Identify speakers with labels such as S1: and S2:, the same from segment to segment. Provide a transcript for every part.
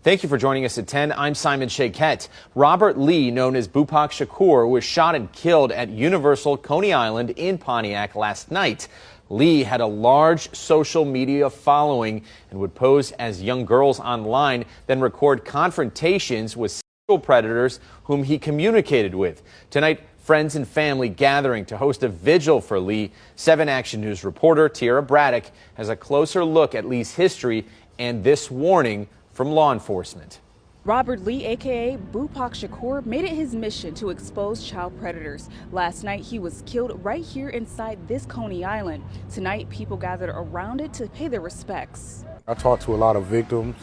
S1: Thank you for joining us at 10. I'm Simon Shaquette. Robert Lee, known as BOOPAC Shakur, was shot and killed at Universal Coney Island in Pontiac last night. Lee had a large social media following and would pose as young girls online, then record confrontations with sexual predators whom he communicated with. Tonight, friends and family gathering to host a vigil for Lee. 7 Action News reporter Tiara Braddock has a closer look at Lee's history and this warning from law enforcement.
S2: Robert Lee, aka BOOPAC Shakur, made it his mission to expose child predators. Last night, he was killed right here inside this Coney Island. Tonight, people gathered around it to pay their respects.
S3: I talk to a lot of victims,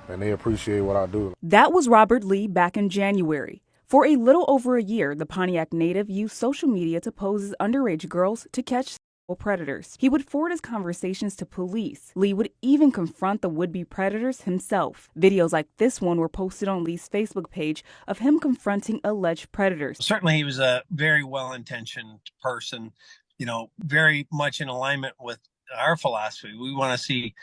S3: and they appreciate what I do.
S2: That was Robert Lee back in January. For a little over a year, the Pontiac native used social media to pose as underage girls to catch predators. He would forward his conversations to police. Lee would even confront the would-be predators himself. Videos like this one were posted on Lee's Facebook page of him confronting alleged predators.
S4: Certainly he was a very well-intentioned person, very much in alignment with our philosophy. We want to see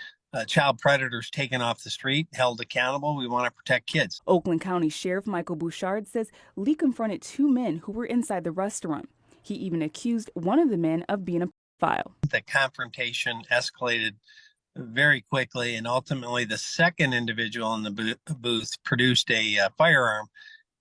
S4: child predators taken off the street, held accountable. We want to protect kids.
S2: Oakland County Sheriff Michael Bouchard says Lee confronted 2 men who were inside the restaurant. He even accused one of the men of being a pedophile.
S4: The confrontation escalated very quickly, and ultimately the second individual in the booth produced a firearm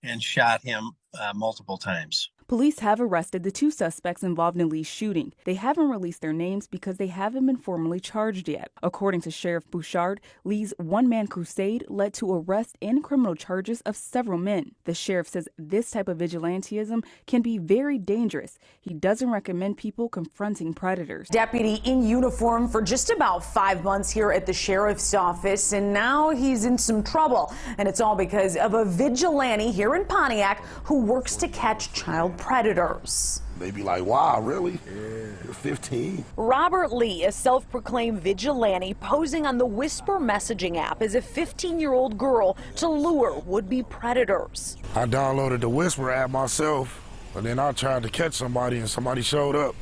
S4: and shot him multiple times.
S2: Police have arrested the 2 suspects involved in Lee's shooting. They haven't released their names because they haven't been formally charged yet. According to Sheriff Bouchard, Lee's one-man crusade led to arrest and criminal charges of several men. The sheriff says this type of vigilantism can be very dangerous. He doesn't recommend people confronting predators.
S5: Deputy in uniform for just about 5 months here at the sheriff's office, and now he's in some trouble. And it's all because of a vigilante here in Pontiac who works to catch child predators.
S3: They be like, wow, really? Yeah. You're 15.
S5: Robert Lee, a self-proclaimed vigilante, posing on the Whisper messaging app as a 15-year-old girl to lure would-be predators.
S3: I downloaded the Whisper app myself, and then I tried to catch somebody, and somebody showed up.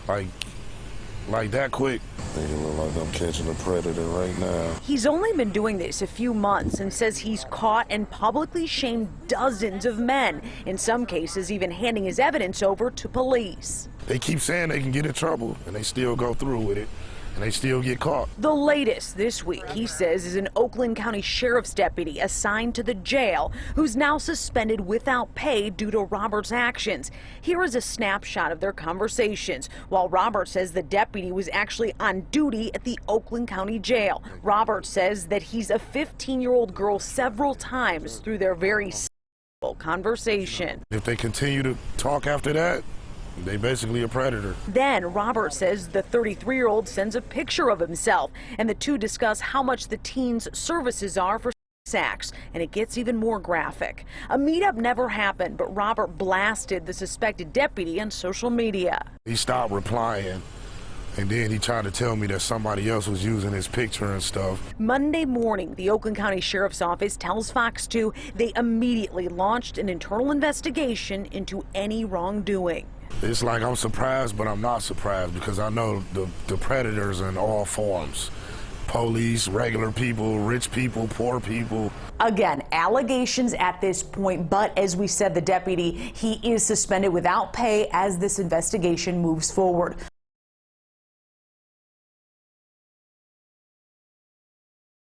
S3: Like that quick. It look like I'm catching a predator right now.
S5: He's only been doing this a few months and says he's caught and publicly shamed dozens of men, in some cases even handing his evidence over to police.
S3: They keep saying they can get in trouble, and they still go through with it, and they still get caught.
S5: The latest this week, he says, is an Oakland County Sheriff's deputy assigned to the jail who's now suspended without pay due to Robert's actions. Here is a snapshot of their conversations. While Robert says the deputy was actually on duty at the Oakland County Jail. Robert says that he's a 15-year-old girl several times through their very simple conversation.
S3: If they continue to talk after that, they basically a predator.
S5: Then Robert says the 33-year-old sends a picture of himself, and the 2 discuss how much the teen's services are for acts, and it gets even more graphic. A meetup never happened, but Robert blasted the suspected deputy on social media.
S3: He stopped replying, and then he tried to tell me that somebody else was using his picture and stuff.
S5: Monday morning, the Oakland County Sheriff's Office tells Fox 2 they immediately launched an internal investigation into any wrongdoing.
S3: It's like I'm surprised, but I'm not surprised because I know the predators in all forms. Police, regular people, rich people, poor people.
S5: Again, allegations at this point, but as we said, the deputy, he is suspended without pay as this investigation moves forward.